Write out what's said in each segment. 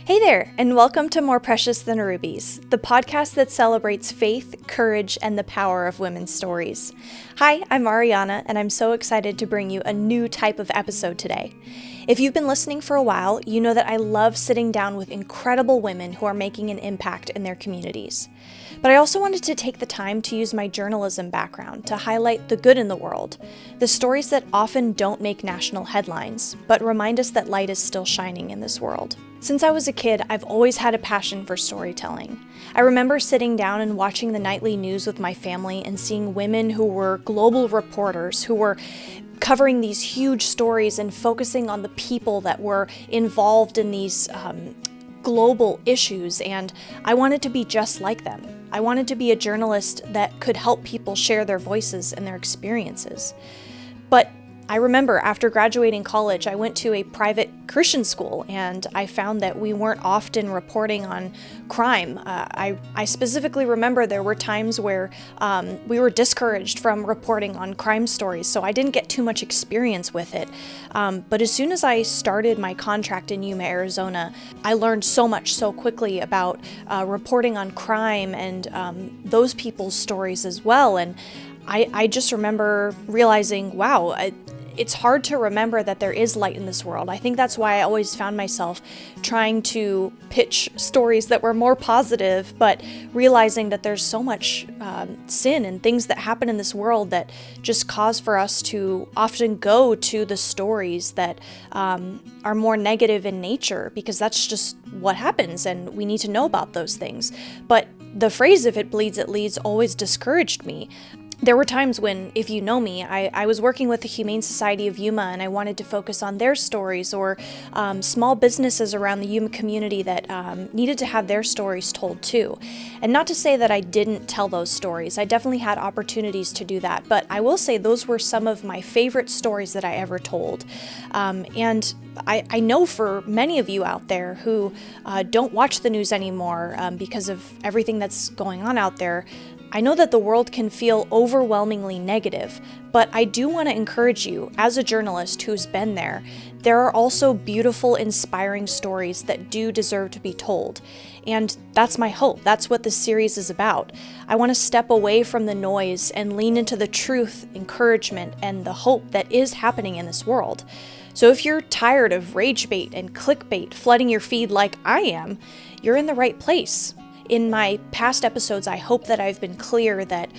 Hey there, and welcome to More Precious Than Rubies, the podcast that celebrates faith, courage, and the power of women's stories. Hi, I'm Ariana, and I'm so excited to bring you a new type of episode today. If you've been listening for a while, you know that I love sitting down with incredible women who are making an impact in their communities. But I also wanted to take the time to use my journalism background to highlight the good in the world, the stories that often don't make national headlines, but remind us that light is still shining in this world. Since I was a kid, I've always had a passion for storytelling. I remember sitting down and watching the nightly news with my family and seeing women who were global reporters who were covering these huge stories and focusing on the people that were involved in these global issues, and I wanted to be just like them. I wanted to be a journalist that could help people share their voices and their experiences. But I remember after graduating college, I went to a private Christian school, and I found that we weren't often reporting on crime. I specifically remember there were times where we were discouraged from reporting on crime stories, so I didn't get too much experience with it. But as soon as I started my contract in Yuma, Arizona, I learned so much so quickly about reporting on crime and those people's stories as well. And I just remember realizing, wow, it's hard to remember that there is light in this world. I think that's why I always found myself trying to pitch stories that were more positive, but realizing that there's so much sin and things that happen in this world that just cause for us to often go to the stories that are more negative in nature, because that's just what happens, and we need to know about those things. But the phrase, if it bleeds, it leads, always discouraged me. There were times when, if you know me, I was working with the Humane Society of Yuma, and I wanted to focus on their stories, or small businesses around the Yuma community that needed to have their stories told too. And not to say that I didn't tell those stories. I definitely had opportunities to do that, but I will say those were some of my favorite stories that I ever told. And I know for many of you out there who don't watch the news anymore because of everything that's going on out there, I know that the world can feel overwhelmingly negative, but I do want to encourage you, as a journalist who's been there are also beautiful, inspiring stories that do deserve to be told. And that's my hope. That's what this series is about. I want to step away from the noise and lean into the truth, encouragement, and the hope that is happening in this world. So if you're tired of rage bait and clickbait flooding your feed like I am, you're in the right place. In my past episodes, I hope that I've been clear that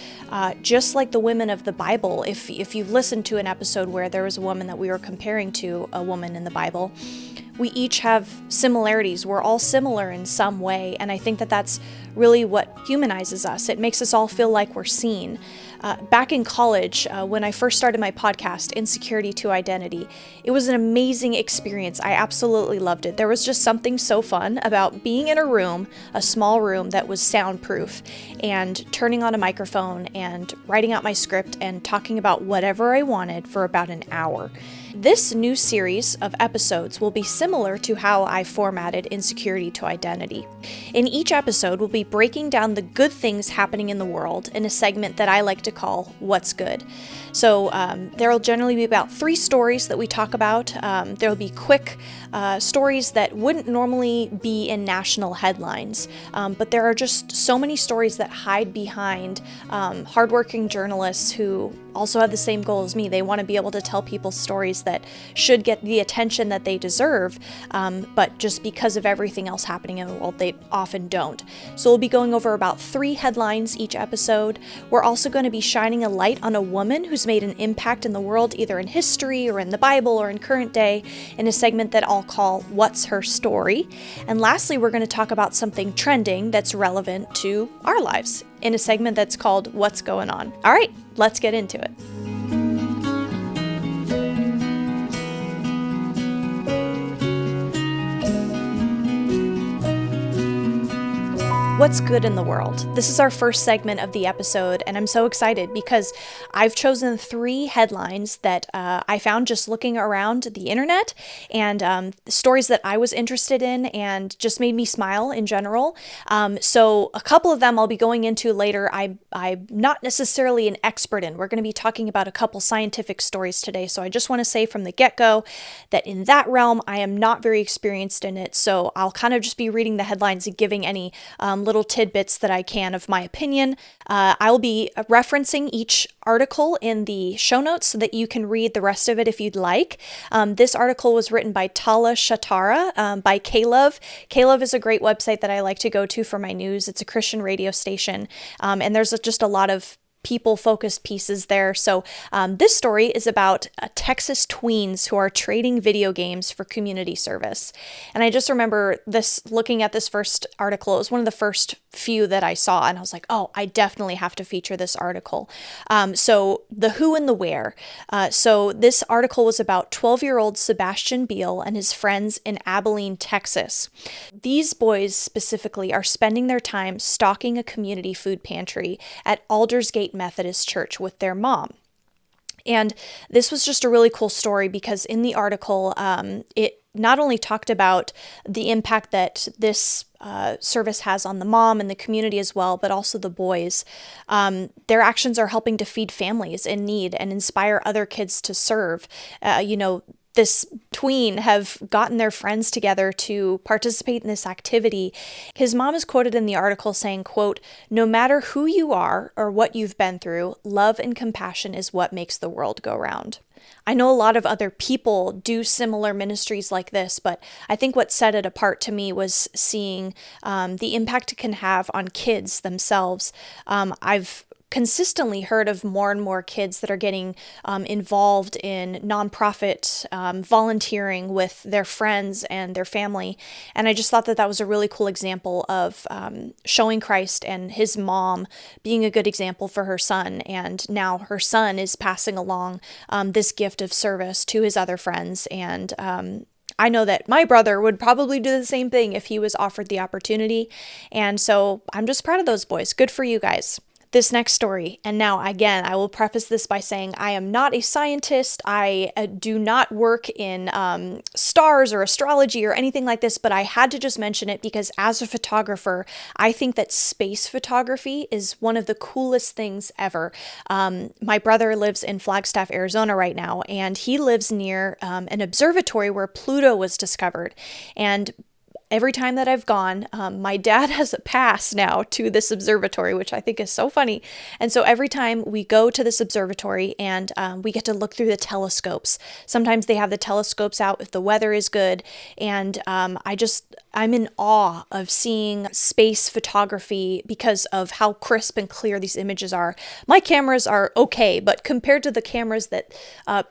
just like the women of the Bible, if you've listened to an episode where there was a woman that we were comparing to a woman in the Bible, we each have similarities. We're all similar in some way, and I think that that's really what humanizes us. It makes us all feel like we're seen. Back in college, when I first started my podcast, Insecurity to Identity, it was an amazing experience. I absolutely loved it. There was just something so fun about being in a room, a small room that was soundproof, and turning on a microphone and writing out my script and talking about whatever I wanted for about an hour. This new series of episodes will be similar to how I formatted Insecurity to Identity. In each episode, we'll be breaking down the good things happening in the world in a segment that I like to call What's Good. So there will generally be about 3 stories that we talk about. There will be quick stories that wouldn't normally be in national headlines, but there are just so many stories that hide behind hardworking journalists who also have the same goal as me. They want to be able to tell people stories that should get the attention that they deserve, but just because of everything else happening in the world, they often don't. So we'll be going over about 3 headlines each episode. We're also going to be shining a light on a woman who's made an impact in the world, either in history or in the Bible or in current day, in a segment that I'll call What's Her Story? And lastly, we're going to talk about something trending that's relevant to our lives in a segment that's called What's Going On? All right, let's get into it. What's good in the world? This is our first segment of the episode, and I'm so excited because I've chosen 3 headlines that I found just looking around the internet, and stories that I was interested in and just made me smile in general. So a couple of them I'll be going into later. I'm not necessarily an expert in. We're going to be talking about a couple scientific stories today, so I just want to say from the get-go that in that realm I am not very experienced in it, so I'll kind of just be reading the headlines and giving any little tidbits that I can of my opinion. I'll be referencing each article in the show notes so that you can read the rest of it if you'd like. This article was written by Tala Shatara by K-Love. K-Love is a great website that I like to go to for my news. It's a Christian radio station, and there's just a lot of people-focused pieces there. So this story is about Texas tweens who are trading video games for community service. And I just remember this, looking at this first article, it was one of the first few that I saw, and I was like, oh, I definitely have to feature this article. So the who and the where. So this article was about 12-year-old Sebastian Beal and his friends in Abilene, Texas. These boys specifically are spending their time stocking a community food pantry at Aldersgate Methodist Church with their mom. And this was just a really cool story because in the article, it not only talked about the impact that this service has on the mom and the community as well, but also the boys. Their actions are helping to feed families in need and inspire other kids to serve. This tween have gotten their friends together to participate in this activity. His mom is quoted in the article saying, quote, "No matter who you are or what you've been through, love and compassion is what makes the world go round." I know a lot of other people do similar ministries like this, but I think what set it apart to me was seeing the impact it can have on kids themselves. I've consistently heard of more and more kids that are getting involved in nonprofit volunteering with their friends and their family. And I just thought that that was a really cool example of showing Christ and his mom being a good example for her son. And now her son is passing along this gift of service to his other friends. And I know that my brother would probably do the same thing if he was offered the opportunity. And so I'm just proud of those boys. Good for you guys. This next story, and now again, I will preface this by saying I am not a scientist. I do not work in stars or astrology or anything like this, but I had to just mention it because as a photographer, I think that space photography is one of the coolest things ever. My brother lives in Flagstaff, Arizona right now, and he lives near an observatory where Pluto was discovered. And every time that I've gone, my dad has a pass now to this observatory, which I think is so funny. And so every time we go to this observatory and we get to look through the telescopes, sometimes they have the telescopes out if the weather is good. And I'm in awe of seeing space photography because of how crisp and clear these images are. My cameras are okay, but compared to the cameras that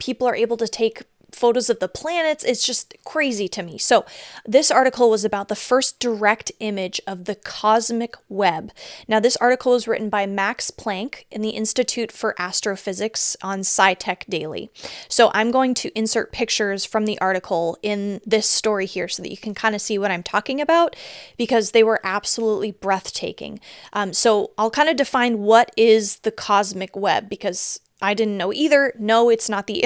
people are able to take photos of the planets, it's just crazy to me. So this article was about the first direct image of the cosmic web. Now this article was written by Max Planck in the Institute for Astrophysics on SciTech Daily. So I'm going to insert pictures from the article in this story here so that you can kind of see what I'm talking about because they were absolutely breathtaking. So I'll kind of define what is the cosmic web because I didn't know either. No, it's not the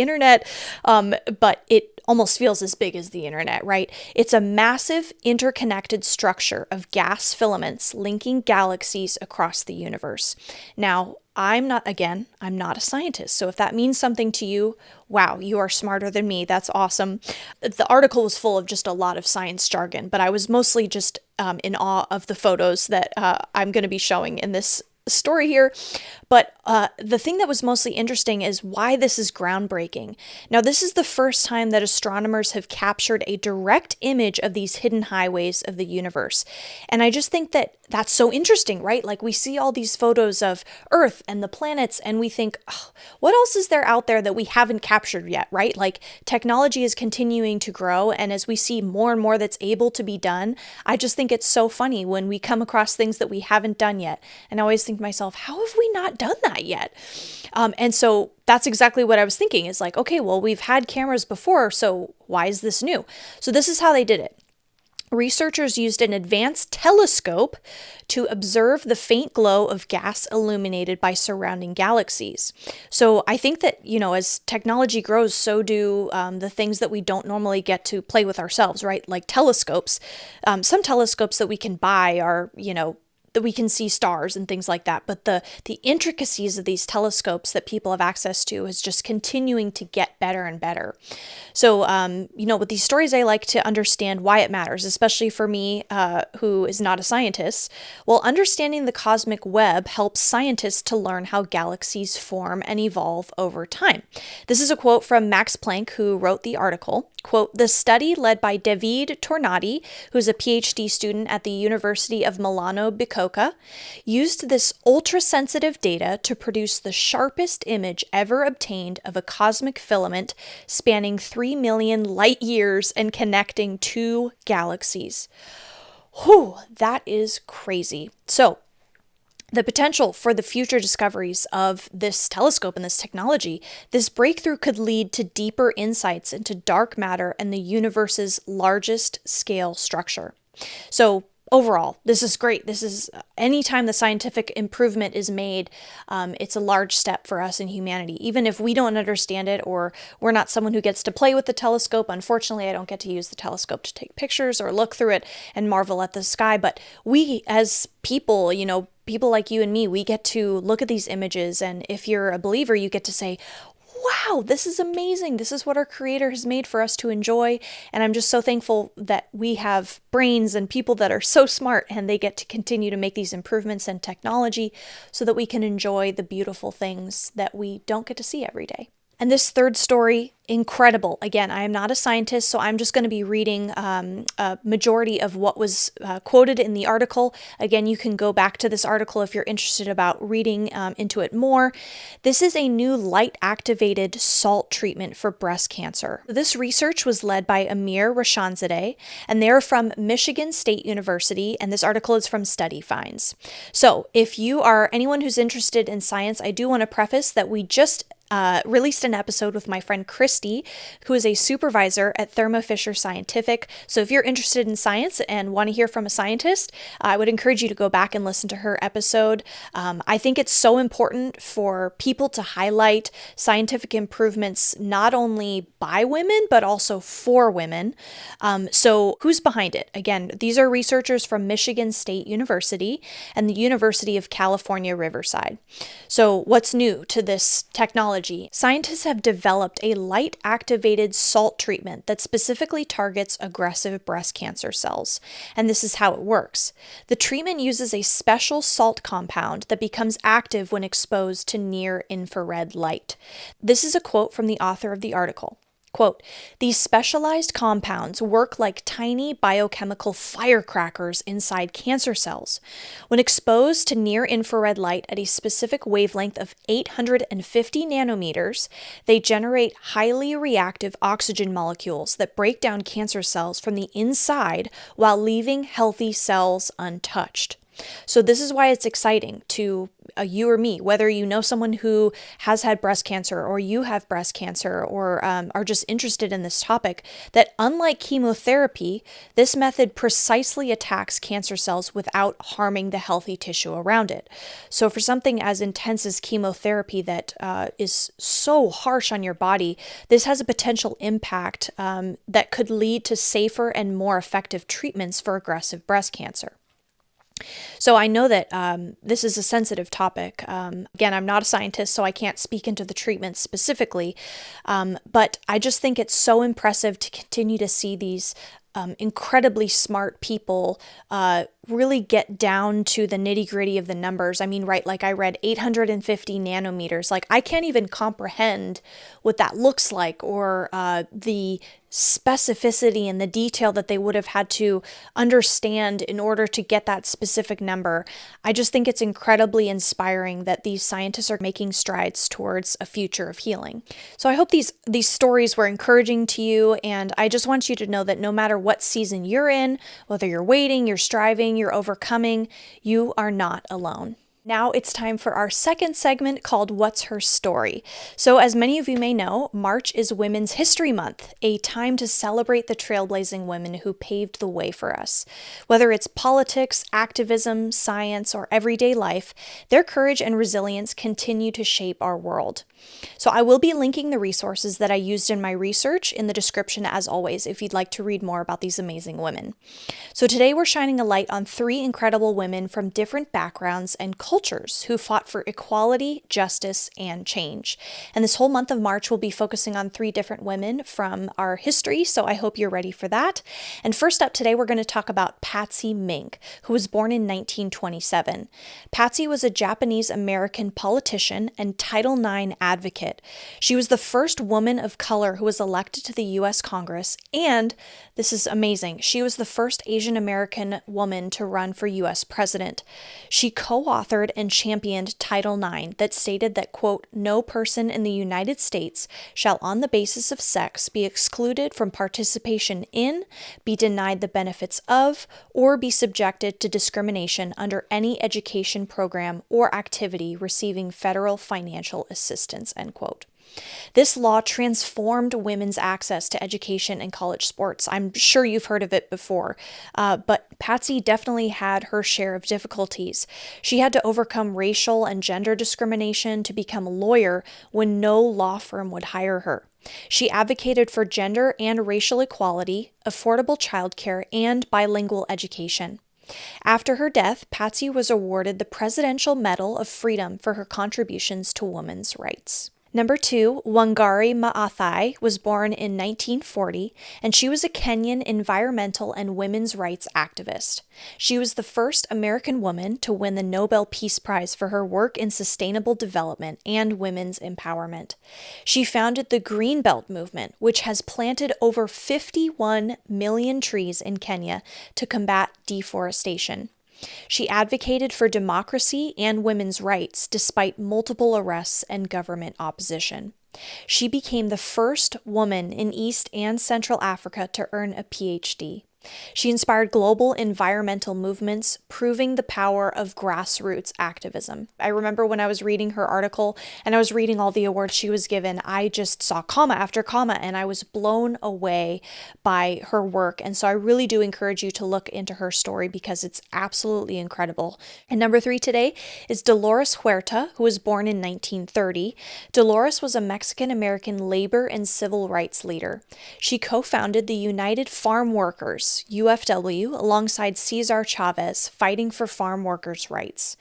internet, but it almost feels as big as the internet, right? It's a massive interconnected structure of gas filaments linking galaxies across the universe. Now, I'm not a scientist. So if that means something to you, wow, you are smarter than me. That's awesome. The article was full of just a lot of science jargon, but I was mostly just in awe of the photos that I'm going to be showing in this story here. But the thing that was mostly interesting is why this is groundbreaking. Now, this is the first time that astronomers have captured a direct image of these hidden highways of the universe. And I just think that that's so interesting, right? Like we see all these photos of Earth and the planets and we think, oh, what else is there out there that we haven't captured yet, right? Like technology is continuing to grow. And as we see more and more that's able to be done, I just think it's so funny when we come across things that we haven't done yet. And I always think to myself, how have we not done that yet? And so that's exactly what I was thinking is like, okay, well, we've had cameras before, so why is this new? So this is how they did it. researchers used an advanced telescope to observe the faint glow of gas illuminated by surrounding galaxies. So I think that, as technology grows, so do the things that we don't normally get to play with ourselves, right? Like telescopes. Some telescopes that we can buy are, that we can see stars and things like that. But the intricacies of these telescopes that people have access to is just continuing to get better and better. So, with these stories, I like to understand why it matters, especially for me, who is not a scientist. Well, understanding the cosmic web helps scientists to learn how galaxies form and evolve over time. This is a quote from Max Planck, who wrote the article. Quote, "The study led by David Tornati, who's a PhD student at the University of Milano Bicocca, used this ultra-sensitive data to produce the sharpest image ever obtained of a cosmic filament spanning 3 million light years and connecting two galaxies." Whew, that is crazy. So, the potential for the future discoveries of this telescope and this technology, this breakthrough could lead to deeper insights into dark matter and the universe's largest scale structure. So overall, this is great. This is anytime the scientific improvement is made, it's a large step for us in humanity. Even if we don't understand it or we're not someone who gets to play with the telescope. Unfortunately, I don't get to use the telescope to take pictures or look through it and marvel at the sky. But we as people, people like you and me, we get to look at these images. And if you're a believer, you get to say, wow, this is amazing. This is what our Creator has made for us to enjoy. And I'm just so thankful that we have brains and people that are so smart and they get to continue to make these improvements in technology so that we can enjoy the beautiful things that we don't get to see every day. And this third story, incredible. Again, I am not a scientist, so I'm just going to be reading a majority of what was quoted in the article. Again, you can go back to this article if you're interested about reading into it more. This is a new light-activated salt treatment for breast cancer. This research was led by Amir Rashanzadeh, and they're from Michigan State University, and this article is from Study Finds. So if you are anyone who's interested in science, I do want to preface that we just released an episode with my friend Christy, who is a supervisor at Thermo Fisher Scientific. So if you're interested in science and want to hear from a scientist, I would encourage you to go back and listen to her episode. I think it's so important for people to highlight scientific improvements not only by women, but also for women. So who's behind it? Again, these are researchers from Michigan State University and the University of California, Riverside. So what's new to this technology? Scientists have developed a light-activated salt treatment that specifically targets aggressive breast cancer cells. And this is how it works. The treatment uses a special salt compound that becomes active when exposed to near-infrared light. This is a quote from the author of the article. Quote, "These specialized compounds work like tiny biochemical firecrackers inside cancer cells. When exposed to near-infrared light at a specific wavelength of 850 nanometers, they generate highly reactive oxygen molecules that break down cancer cells from the inside while leaving healthy cells untouched." So this is why it's exciting to you or me, whether you know someone who has had breast cancer or you have breast cancer or are just interested in this topic, that unlike chemotherapy, this method precisely attacks cancer cells without harming the healthy tissue around it. So for something as intense as chemotherapy that is so harsh on your body, this has a potential impact that could lead to safer and more effective treatments for aggressive breast cancer. So I know that this is a sensitive topic. Again, I'm not a scientist, so I can't speak into the treatment specifically, but I just think it's so impressive to continue to see these incredibly smart people really get down to the nitty-gritty of the numbers. I mean, right, like I read 850 nanometers. Like I can't even comprehend what that looks like or the specificity and the detail that they would have had to understand in order to get that specific number. I just think it's incredibly inspiring that these scientists are making strides towards a future of healing. So I hope these stories were encouraging to you, and I just want you to know that no matter what season you're in, whether you're waiting, you're striving, you're overcoming, you are not alone. Now it's time for our second segment called What's Her Story? So as many of you may know, March is Women's History Month, a time to celebrate the trailblazing women who paved the way for us. Whether it's politics, activism, science, or everyday life, their courage and resilience continue to shape our world. So I will be linking the resources that I used in my research in the description as always, if you'd like to read more about these amazing women. So today we're shining a light on 3 incredible women from different backgrounds and cultures who fought for equality, justice, and change. And this whole month of March will be focusing on 3 different women from our history, so I hope you're ready for that. And first up today, we're going to talk about Patsy Mink, who was born in 1927. Patsy was a Japanese-American politician and Title IX advocate. She was the first woman of color who was elected to the U.S. Congress, and this is amazing, she was the first Asian American woman to run for U.S. president. She co-authored and championed Title IX that stated that, quote, "No person in the United States shall on the basis of sex be excluded from participation in, be denied the benefits of, or be subjected to discrimination under any education program or activity receiving federal financial assistance," end quote. This law transformed women's access to education and college sports. I'm sure you've heard of it before, but Patsy definitely had her share of difficulties. She had to overcome racial and gender discrimination to become a lawyer when no law firm would hire her. She advocated for gender and racial equality, affordable childcare, and bilingual education. After her death, Patsy was awarded the Presidential Medal of Freedom for her contributions to women's rights. Number 2, Wangari Maathai was born in 1940, and she was a Kenyan environmental and women's rights activist. She was the first American woman to win the Nobel Peace Prize for her work in sustainable development and women's empowerment. She founded the Green Belt movement, which has planted over 51 million trees in Kenya to combat deforestation. She advocated for democracy and women's rights despite multiple arrests and government opposition. She became the first woman in East and Central Africa to earn a PhD. She inspired global environmental movements, proving the power of grassroots activism. I remember when I was reading her article and I was reading all the awards she was given, I just saw comma after comma and I was blown away by her work. And so I really do encourage you to look into her story because it's absolutely incredible. And number 3 today is Dolores Huerta, who was born in 1930. Dolores was a Mexican-American labor and civil rights leader. She co-founded the United Farm Workers, UFW, alongside Cesar Chavez, fighting for farm workers' rights.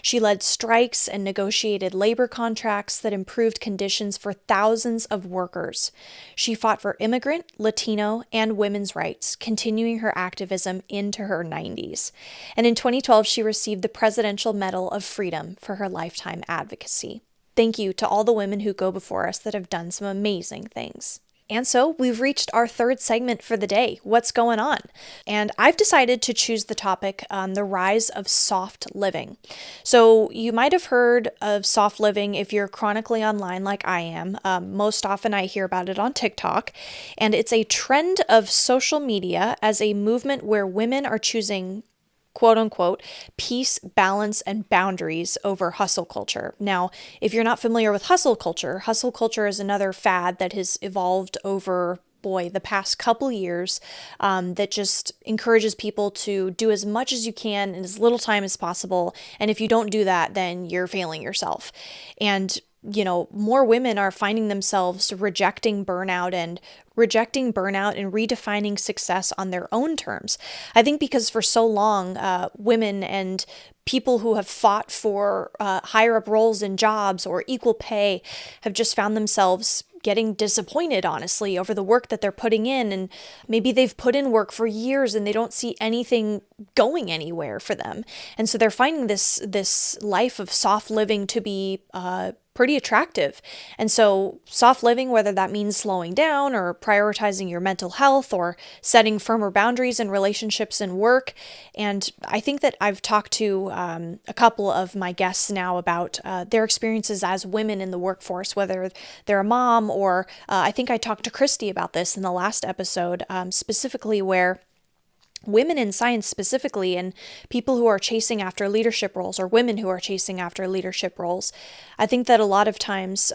She led strikes and negotiated labor contracts that improved conditions for thousands of workers. She fought for immigrant, Latino, and women's rights, continuing her activism into her 90s. And in 2012, she received the Presidential Medal of Freedom for her lifetime advocacy. Thank you to all the women who go before us that have done some amazing things. And so we've reached our 3rd segment for the day, What's Going On? And I've decided to choose the topic on the rise of soft living. So you might have heard of soft living if you're chronically online like I am. Most often I hear about it on TikTok. And it's a trend of social media as a movement where women are choosing quote unquote, peace, balance, and boundaries over hustle culture. Now, if you're not familiar with hustle culture is another fad that has evolved over the past couple years that just encourages people to do as much as you can in as little time as possible. And if you don't do that, then you're failing yourself. And more women are finding themselves rejecting burnout and redefining success on their own terms. I think because for so long, women and people who have fought for higher up roles in jobs or equal pay have just found themselves getting disappointed, honestly, over the work that they're putting in. And maybe they've put in work for years and they don't see anything going anywhere for them. And so they're finding this life of soft living to be pretty attractive. And so soft living, whether that means slowing down or prioritizing your mental health or setting firmer boundaries in relationships and work. And I think that I've talked to a couple of my guests now about their experiences as women in the workforce, whether they're a mom or I think I talked to Christy about this in the last episode, specifically where women in science specifically, and people who are chasing after leadership roles, or women who are chasing after leadership roles, I think that a lot of times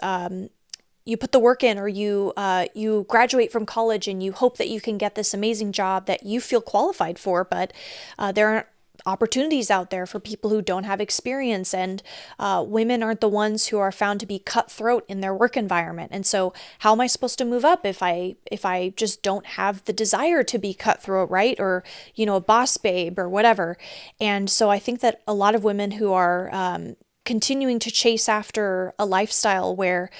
you put the work in, or you graduate from college and you hope that you can get this amazing job that you feel qualified for, but there aren't opportunities out there for people who don't have experience, and women aren't the ones who are found to be cutthroat in their work environment. And so how am I supposed to move up if I just don't have the desire to be cutthroat, right? Or, a boss babe or whatever. And so I think that a lot of women who are continuing to chase after a lifestyle where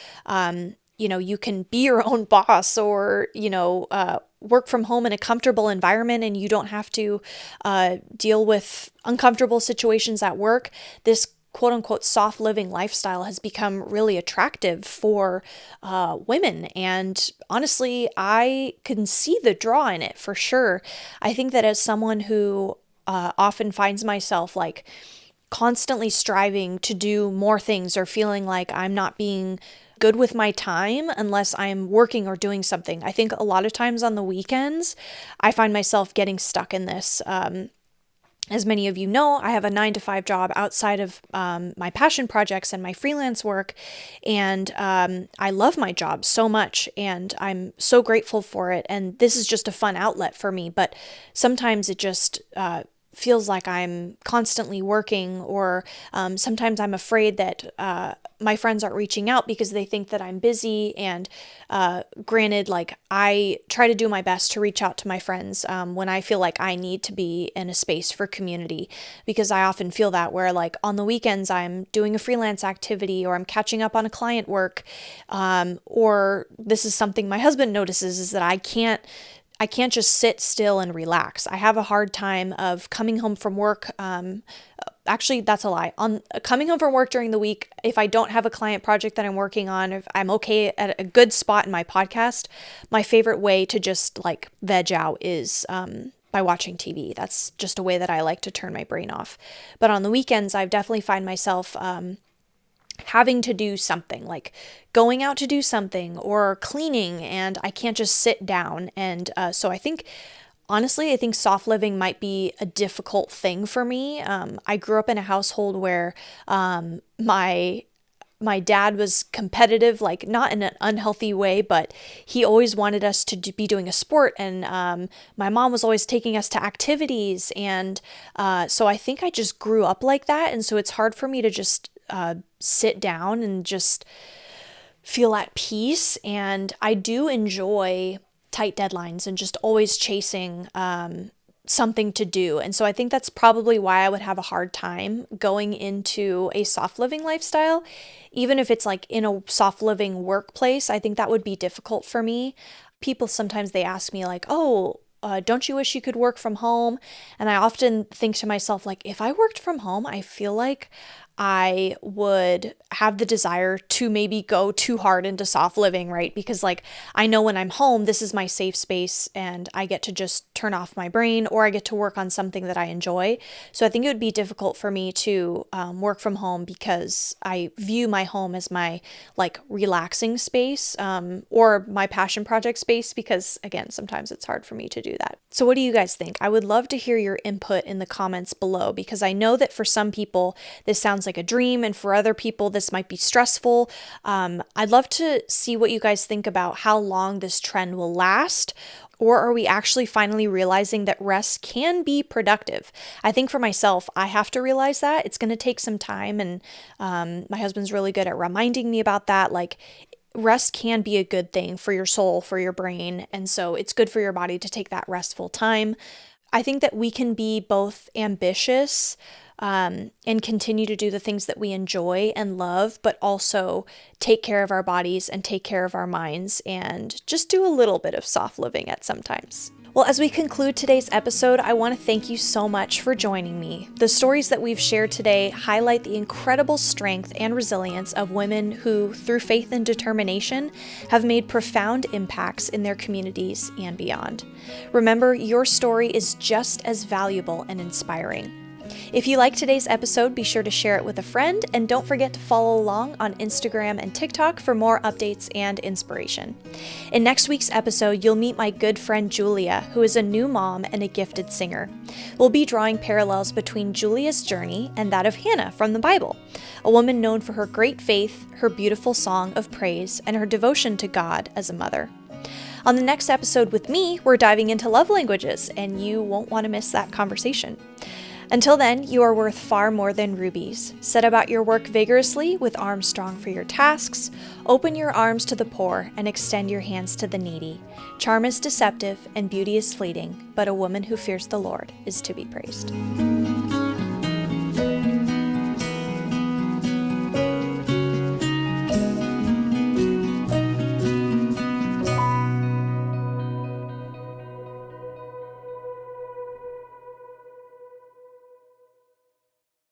you can be your own boss, or work from home in a comfortable environment, and you don't have to deal with uncomfortable situations at work. This quote unquote soft living lifestyle has become really attractive for women. And honestly, I can see the draw in it for sure. I think that as someone who often finds myself like constantly striving to do more things, or feeling like I'm not being good with my time unless I'm working or doing something. I think a lot of times on the weekends, I find myself getting stuck in this. As many of you know, I have a 9-to-5 job outside of my passion projects and my freelance work. And I love my job so much, and I'm so grateful for it. And this is just a fun outlet for me. But sometimes it just feels like I'm constantly working, or sometimes I'm afraid that my friends aren't reaching out because they think that I'm busy. And granted, like, I try to do my best to reach out to my friends when I feel like I need to be in a space for community, because I often feel that where, like, on the weekends I'm doing a freelance activity, or I'm catching up on a client work, or this is something my husband notices, is that I can't just sit still and relax. I have a hard time of coming home from work. Actually, that's a lie. On coming home from work during the week, if I don't have a client project that I'm working on, if I'm okay at a good spot in my podcast, my favorite way to just like veg out is by watching TV. That's just a way that I like to turn my brain off. But on the weekends, I definitely find myself having to do something, like going out to do something or cleaning, and I can't just sit down. And so I think, honestly, I think soft living might be a difficult thing for me. I grew up in a household where my dad was competitive, like not in an unhealthy way, but he always wanted us to be doing a sport. And my mom was always taking us to activities. And so I think I just grew up like that. And so it's hard for me to just sit down and just feel at peace. And I do enjoy tight deadlines and just always chasing something to do. And so I think that's probably why I would have a hard time going into a soft living lifestyle. Even if it's like in a soft living workplace, I think that would be difficult for me. People sometimes they ask me like, oh, don't you wish you could work from home? And I often think to myself, like, if I worked from home, I feel like I would have the desire to maybe go too hard into soft living, right? Because like, I know when I'm home, this is my safe space and I get to just turn off my brain, or I get to work on something that I enjoy. So I think it would be difficult for me to work from home, because I view my home as my like relaxing space or my passion project space, because again, sometimes it's hard for me to do that. So what do you guys think? I would love to hear your input in the comments below, because I know that for some people, this sounds like a dream, and for other people this might be stressful. I'd love to see what you guys think about how long this trend will last, or are we actually finally realizing that rest can be productive? I think for myself, I have to realize that. It's going to take some time, and my husband's really good at reminding me about that. Like, rest can be a good thing for your soul, for your brain, and so it's good for your body to take that restful time. I think that we can be both ambitious and continue to do the things that we enjoy and love, but also take care of our bodies and take care of our minds, and just do a little bit of soft living at some times. Well, as we conclude today's episode, I want to thank you so much for joining me. The stories that we've shared today highlight the incredible strength and resilience of women who, through faith and determination, have made profound impacts in their communities and beyond. Remember, your story is just as valuable and inspiring. If you like today's episode, be sure to share it with a friend, and don't forget to follow along on Instagram and TikTok for more updates and inspiration. In next week's episode, you'll meet my good friend Julia, who is a new mom and a gifted singer. We'll be drawing parallels between Julia's journey and that of Hannah from the Bible, a woman known for her great faith, her beautiful song of praise, and her devotion to God as a mother. On the next episode with me, we're diving into love languages, and you won't want to miss that conversation. Until then, you are worth far more than rubies. Set about your work vigorously with arms strong for your tasks. Open your arms to the poor and extend your hands to the needy. Charm is deceptive and beauty is fleeting, but a woman who fears the Lord is to be praised.